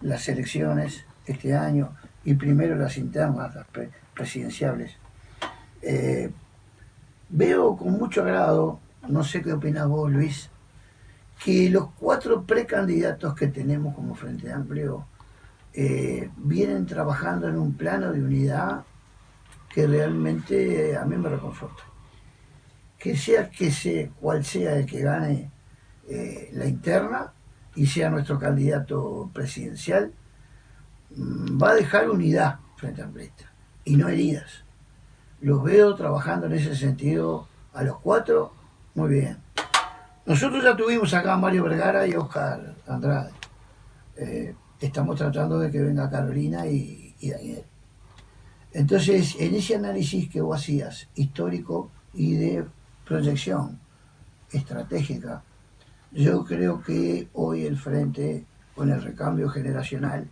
las elecciones este año, y primero las internas, las presidenciales, veo con mucho agrado, no sé qué opinas vos, Luis, que los 4 precandidatos que tenemos como Frente Amplio vienen trabajando en un plano de unidad que realmente a mí me reconforta. Que sea cual sea el que gane la interna y sea nuestro candidato presidencial, va a dejar unidad Frente Amplista y no heridas. Los veo trabajando en ese sentido a los 4, muy bien. Nosotros ya tuvimos acá a Mario Vergara y Oscar Andrade. Estamos tratando de que venga Carolina y Daniel. Entonces, en ese análisis que vos hacías, histórico y de proyección estratégica, yo creo que hoy el Frente, con el recambio generacional,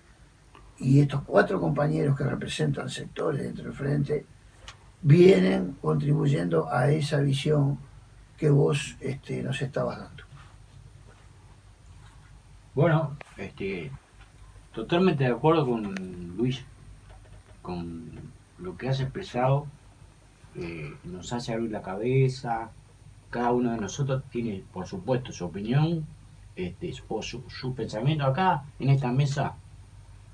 y estos 4 compañeros que representan sectores dentro del Frente, vienen contribuyendo a esa visión que vos nos estabas dando. Bueno, totalmente de acuerdo con Luis, con lo que has expresado, nos hace abrir la cabeza. Cada uno de nosotros tiene, por supuesto, su opinión, o su pensamiento. Acá, en esta mesa,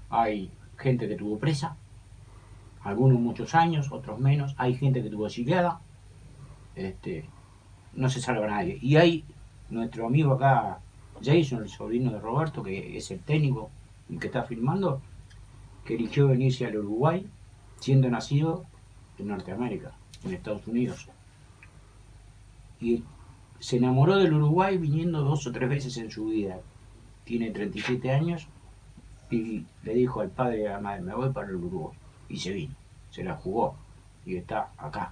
hay gente que tuvo presa, algunos muchos años, otros menos. Hay gente que tuvo exiliada, no se salva nadie. Y hay nuestro amigo acá, Jason, el sobrino de Roberto, que es el técnico y que está filmando, que eligió venirse al Uruguay, siendo nacido en Norteamérica, en Estados Unidos. Y se enamoró del Uruguay viniendo 2 o 3 veces en su vida. Tiene 37 años y le dijo al padre y a la madre, me voy para el Uruguay. Y se vino, se la jugó y está acá,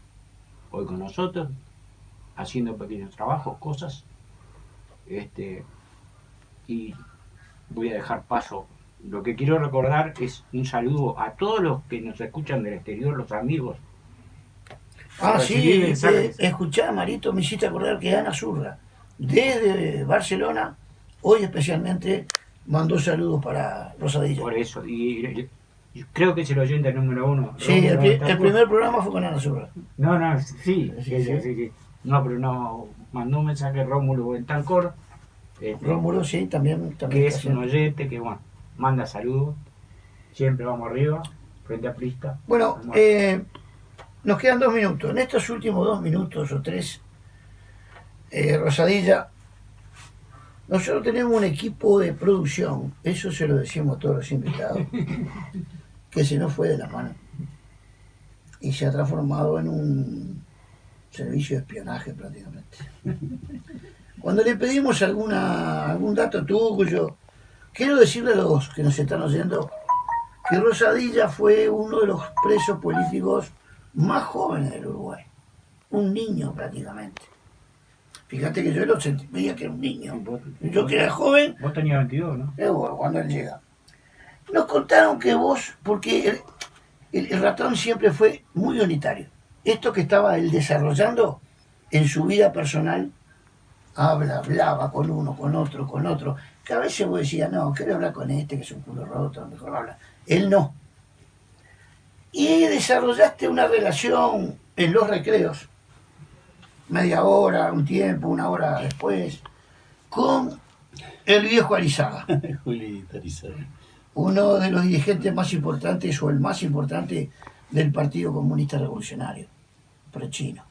hoy con nosotros, haciendo pequeños trabajos, cosas. Y voy a dejar paso. Lo que quiero recordar es un saludo a todos los que nos escuchan del exterior, los amigos. Sí, escuchá, Marito, me hiciste acordar que Ana Zurra, desde Barcelona, hoy especialmente, mandó saludos para Rosadilla. Por eso, y creo que es el oyente número 1. Sí, el primer programa fue con Ana Zurra. No, sí. No, pero no, mandó un mensaje Rómulo Bentancor. Rómulo, sí, también que es un oyente que, bueno, manda saludos. Siempre vamos arriba, frente a Prista. Bueno, nos quedan 2 minutos. En estos últimos 2 minutos o 3, Rosadilla, nosotros tenemos un equipo de producción, eso se lo decimos a todos los invitados, que se nos fue de la mano y se ha transformado en un servicio de espionaje prácticamente. Cuando le pedimos algún dato tuyo, quiero decirle a los que nos están oyendo que Rosadilla fue uno de los presos políticos más jóvenes del Uruguay, un niño prácticamente. Fíjate que yo veía que era un niño. Yo que era joven. Vos tenías 22, ¿no? Cuando él llega. Nos contaron que vos, porque el ratón siempre fue muy unitario. Esto que estaba él desarrollando en su vida personal, hablaba con uno, con otro. Que a veces vos decías, no, quiero hablar con este que es un culo roto, mejor habla. Él no. Y desarrollaste una relación en los recreos, media hora, un tiempo, 1 hora después, con el viejo Arizaga. Julito Arizaga. Uno de los dirigentes más importantes o el más importante del Partido Comunista Revolucionario, pro-chino.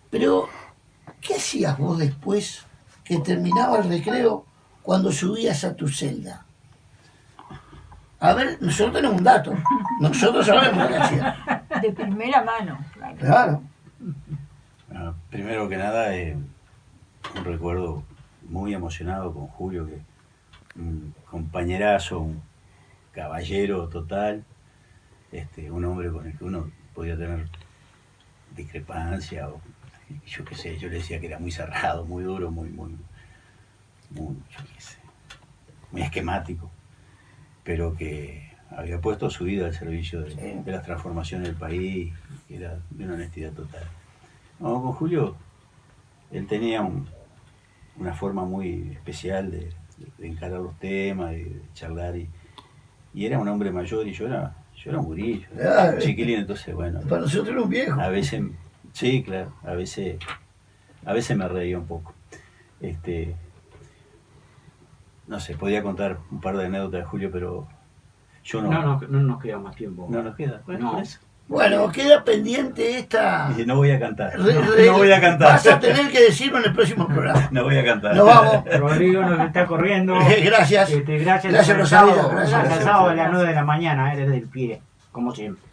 Pero, ¿qué hacías vos después que terminaba el recreo cuando subías a tu celda? A ver, nosotros tenemos un dato. Nosotros sabemos lo que hacías. De primera mano. Claro. Bueno, primero que nada, un recuerdo muy emocionado con Julio, que un compañerazo, un caballero total, un hombre con el que uno podía tener discrepancia, o yo qué sé, yo le decía que era muy cerrado, muy duro, muy yo qué sé, muy esquemático, pero que había puesto su vida al servicio de las transformaciones del país, que era de una honestidad total. No, con Julio, él tenía una forma muy especial de encarar los temas, de charlar, y era un hombre mayor y yo era un gurillo, un chiquilín, entonces bueno. Para nosotros era un viejo. A veces, sí, claro, a veces me reía un poco. No sé, podía contar un par de anécdotas de Julio, pero yo no. No nos queda más tiempo. No nos queda. No. Bueno, queda pendiente esta. No voy a cantar. No voy a cantar. Vas a tener que decirlo en el próximo programa. No voy a cantar. Nos vamos. Rodrigo nos está corriendo. Gracias. Gracias Rosadilla. Gracias. Sábado a las 9 de la mañana, desde el pie, como siempre.